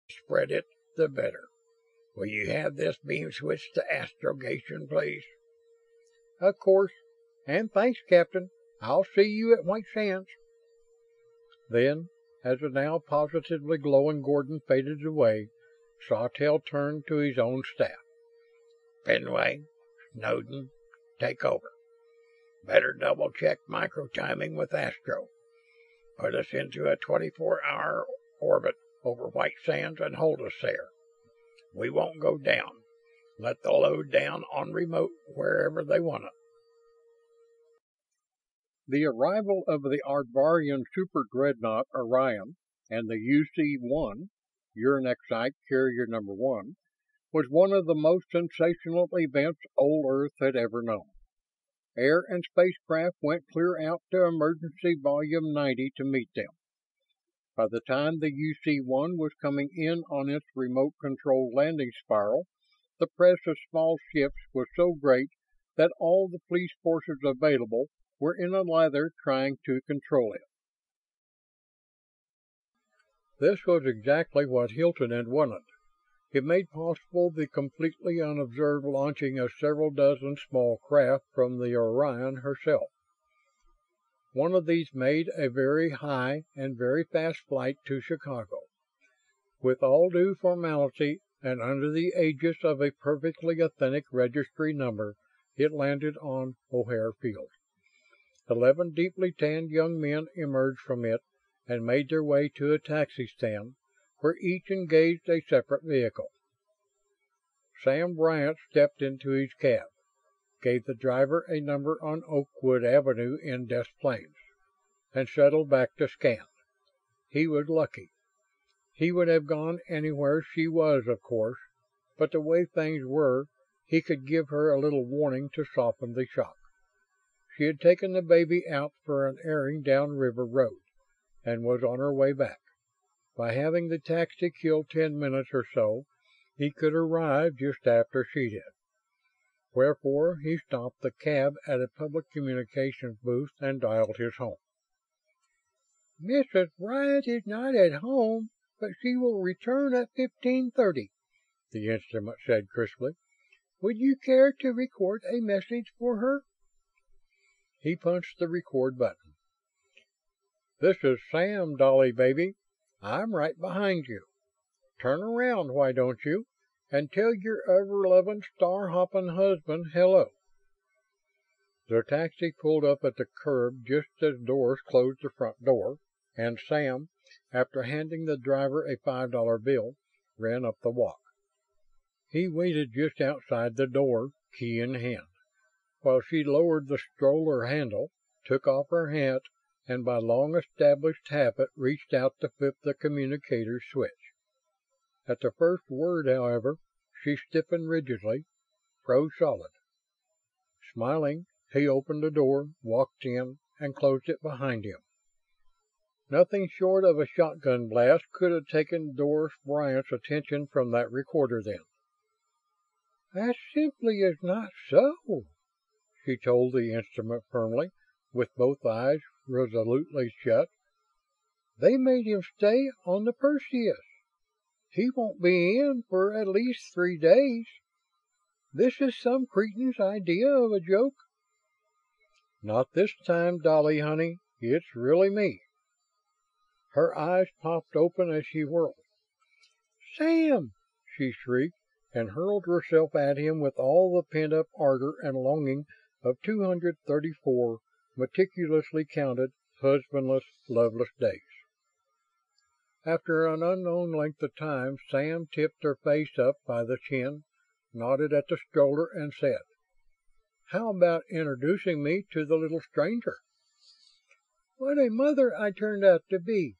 Spread it, the better. Will you have this beam switched to astrogation, please? Of course. And thanks, Captain. I'll see you at White Sands. Then, as the now positively glowing Gordon faded away, Sawtelle turned to his own staff. Fenway, Snowden, take over. Better double-check micro-timing with Astro. Put us into a 24-hour orbit over White Sands and hold us there. We won't go down. Let the load down on remote wherever they want it. The arrival of the Ardvarian super dreadnought Orion and the UC-1, Uranexite Carrier Number 1, was one of the most sensational events old Earth had ever known. Air and spacecraft went clear out to emergency volume 90 to meet them. By the time the UC-1 was coming in on its remote-controlled landing spiral, the press of small ships was so great that all the police forces available were in a lather trying to control it. This was exactly what Hilton had wanted. It made possible the completely unobserved launching of several dozen small craft from the Orion herself. One of these made a very high and very fast flight to Chicago. With all due formality and under the aegis of a perfectly authentic registry number, it landed on O'Hare Field. 11 deeply tanned young men emerged from it and made their way to a taxi stand, where each engaged a separate vehicle. Sam Bryant stepped into his cab, gave the driver a number on Oakwood Avenue in Des Plaines, and settled back to scan. He was lucky. He would have gone anywhere she was, of course, but the way things were, he could give her a little warning to soften the shock. She had taken the baby out for an airing down River Road, and was on her way back. By having the taxi kill 10 minutes or so, he could arrive just after she did. Wherefore, he stopped the cab at a public communications booth and dialed his home. "Mrs. Bryant is not at home, but she will return at 15:30, the instrument said crisply. "Would you care to record a message for her?" He punched the record button. "This is Sam, Dolly baby. I'm right behind you. Turn around, why don't you, and tell your ever-loving, star-hopping husband hello." The taxi pulled up at the curb just as Doris closed the front door, and Sam, after handing the driver a $5 bill, ran up the walk. He waited just outside the door, key in hand, while she lowered the stroller handle, took off her hat, and by long-established habit reached out to flip the communicator's switch. At the first word, however, she stiffened rigidly, froze solid. Smiling, he opened the door, walked in, and closed it behind him. Nothing short of a shotgun blast could have taken Doris Bryant's attention from that recorder then. "That simply is not so," she told the instrument firmly, with both eyes resolutely shut. "They made him stay on the Perseus. He won't be in for at least 3 days. This is some cretin's idea of a joke." "Not this time, Dolly, honey. It's really me." Her eyes popped open as she whirled. "Sam!" she shrieked, and hurled herself at him with all the pent-up ardor and longing of 234 meticulously counted, husbandless, loveless days. After an unknown length of time, Sam tipped her face up by the chin, nodded at the stroller, and said, "How about introducing me to the little stranger?" "What a mother I turned out to be!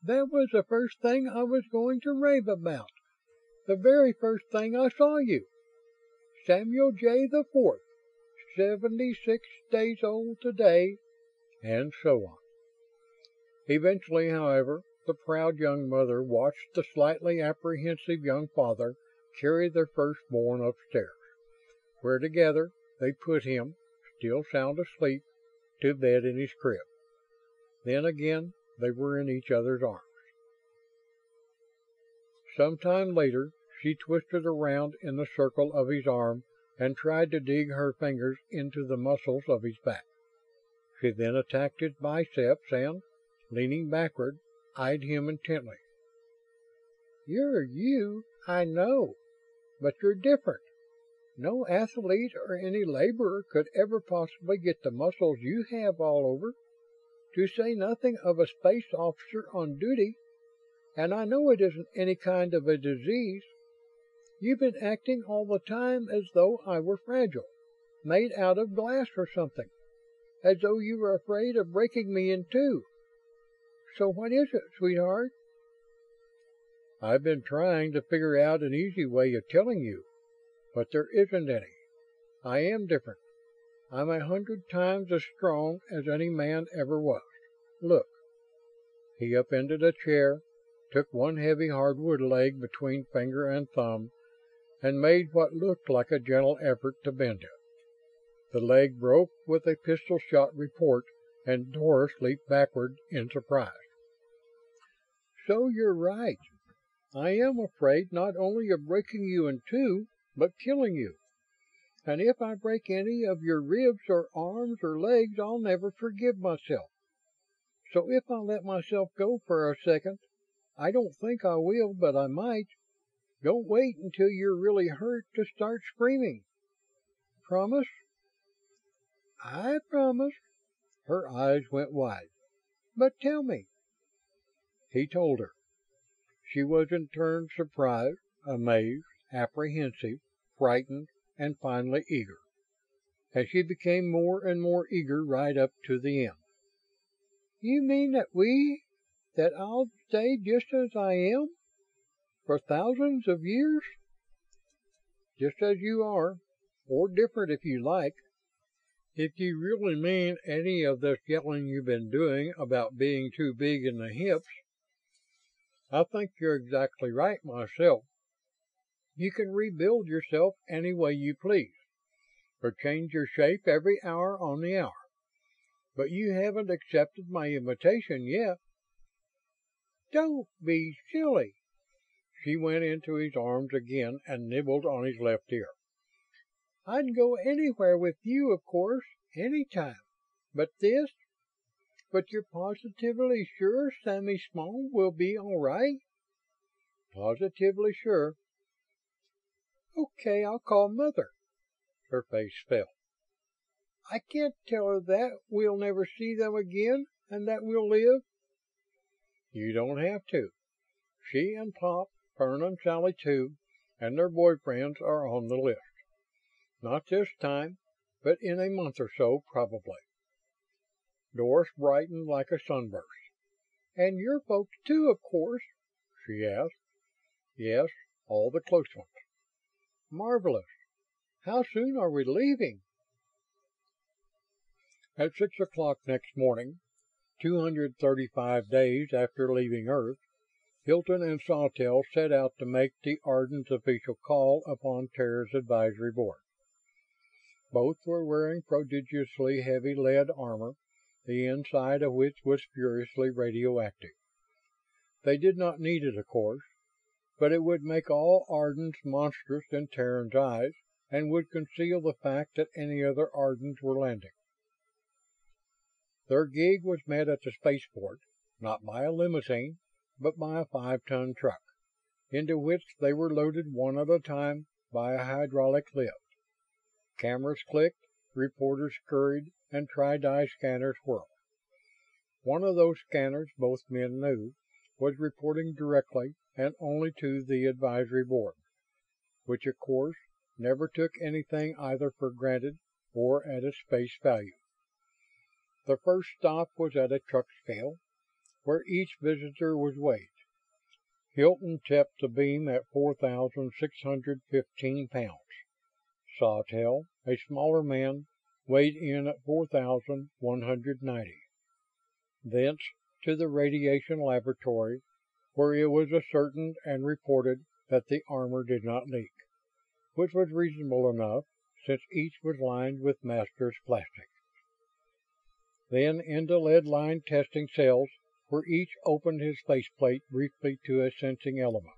That was the first thing I was going to rave about. The very first thing I saw you. Samuel J. the Fourth, 76 days old today," and so on. Eventually, however, the proud young mother watched the slightly apprehensive young father carry their firstborn upstairs, where together they put him, still sound asleep, to bed in his crib. Then again they were in each other's arms. Some time later, she twisted around in the circle of his arm and tried to dig her fingers into the muscles of his back. She then attacked his biceps and, leaning backward, eyed him intently. "You're you, I know, but you're different. No athlete or any laborer could ever possibly get the muscles you have all over, to say nothing of a space officer on duty. And I know it isn't any kind of a disease. You've been acting all the time as though I were fragile, made out of glass or something, as though you were afraid of breaking me in two. So what is it, sweetheart?" "I've been trying to figure out an easy way of telling you, but there isn't any. I am different. I'm 100 times as strong as any man ever was. Look." He upended a chair, took one heavy hardwood leg between finger and thumb, and made what looked like a gentle effort to bend it. The leg broke with a pistol-shot report, and Doris leaped backward in surprise. "So you're right. I am afraid not only of breaking you in two, but killing you. And if I break any of your ribs or arms or legs, I'll never forgive myself. So if I let myself go for a second, I don't think I will, but I might. Don't wait until you're really hurt to start screaming. Promise?" "I promise." Her eyes went wide. "But tell me." He told her. She was in turn surprised, amazed, apprehensive, frightened, and finally eager. And she became more and more eager right up to the end. "You mean that I'll stay just as I am? For thousands of years?" "Just as you are, or different if you like. If you really mean any of this yelling you've been doing about being too big in the hips, I think you're exactly right myself. You can rebuild yourself any way you please, or change your shape every hour on the hour. But you haven't accepted my invitation yet." "Don't be silly." She went into his arms again and nibbled on his left ear. "I'd go anywhere with you, of course, any time. But this? But you're positively sure Sammy Small will be all right?" "Positively sure." "Okay, I'll call Mother." Her face fell. "I can't tell her that we'll never see them again and that we'll live." "You don't have to. She and Pop, Fern and Sally too, and their boyfriends are on the list. Not this time, but in a month or so, probably." Doris brightened like a sunburst. "And your folks too, of course?" she asked. "Yes, all the close ones." "Marvelous. How soon are we leaving?" At 6 o'clock next morning, 235 days after leaving Earth, Hilton and Sawtelle set out to make the Ardens' official call upon Terra's advisory board. Both were wearing prodigiously heavy lead armor, the inside of which was furiously radioactive. They did not need it, of course, but it would make all Ardens monstrous in Terran's eyes and would conceal the fact that any other Ardens were landing. Their gig was met at the spaceport, not by a limousine, but by a 5-ton truck, into which they were loaded one at a time by a hydraulic lift. Cameras clicked, reporters scurried, and tri-di scanners whirled. One of those scanners, both men knew, was reporting directly and only to the advisory board, which of course never took anything either for granted or at its face value. The first stop was at a truck scale, where each visitor was weighed. Hilton tipped the beam at 4,615 pounds. Sawtelle, a smaller man, weighed in at 4,190. Thence to the radiation laboratory, where it was ascertained and reported that the armor did not leak, which was reasonable enough, since each was lined with master's plastic. Then into lead-lined testing cells, where each opened his faceplate briefly to a sensing element.